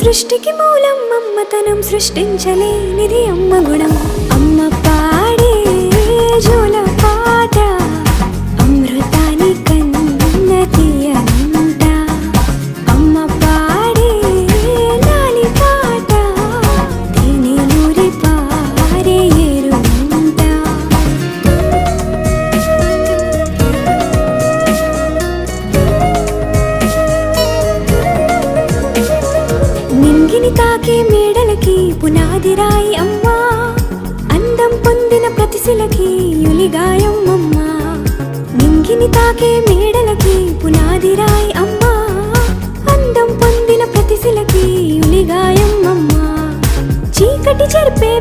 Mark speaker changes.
Speaker 1: సృష్టికి మూలం మమ్మతనం సృష్టించలేనిది అమ్మ గుణం. అమ్మ పాడే జోల పాట అమృతాని కన్న తీయనంట. అమ్మ పాడే లాలి పాట తేనెలూరి పారే ఏరుమంట. నింగిని తాకే మేడలకి పునాది రాయి అమ్మా, అందం పొందిన ప్రతిశిలకి యులిగాయం అమ్మా. నింగిని తాకే మేడలకి పునాది రాయి అమ్మా, అందం పొందిన ప్రతిశిలకి యులిగాయం అమ్మా. చీకటి చెరిపే